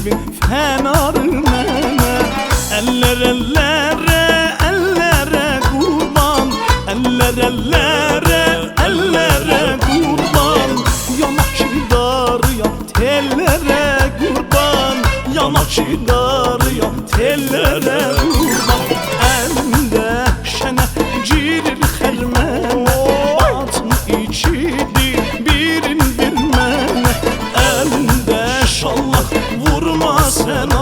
gibi fenarı mene. Ellere ellere ellere kurban, ellere ellere ellere kurban. Yanaşıdarıya tellere kurban, yanaşıdarıya tellere kurban. Elinde şene cirir xərmənə, atın içidir birin bir mənə. Elinde şallah vurma sen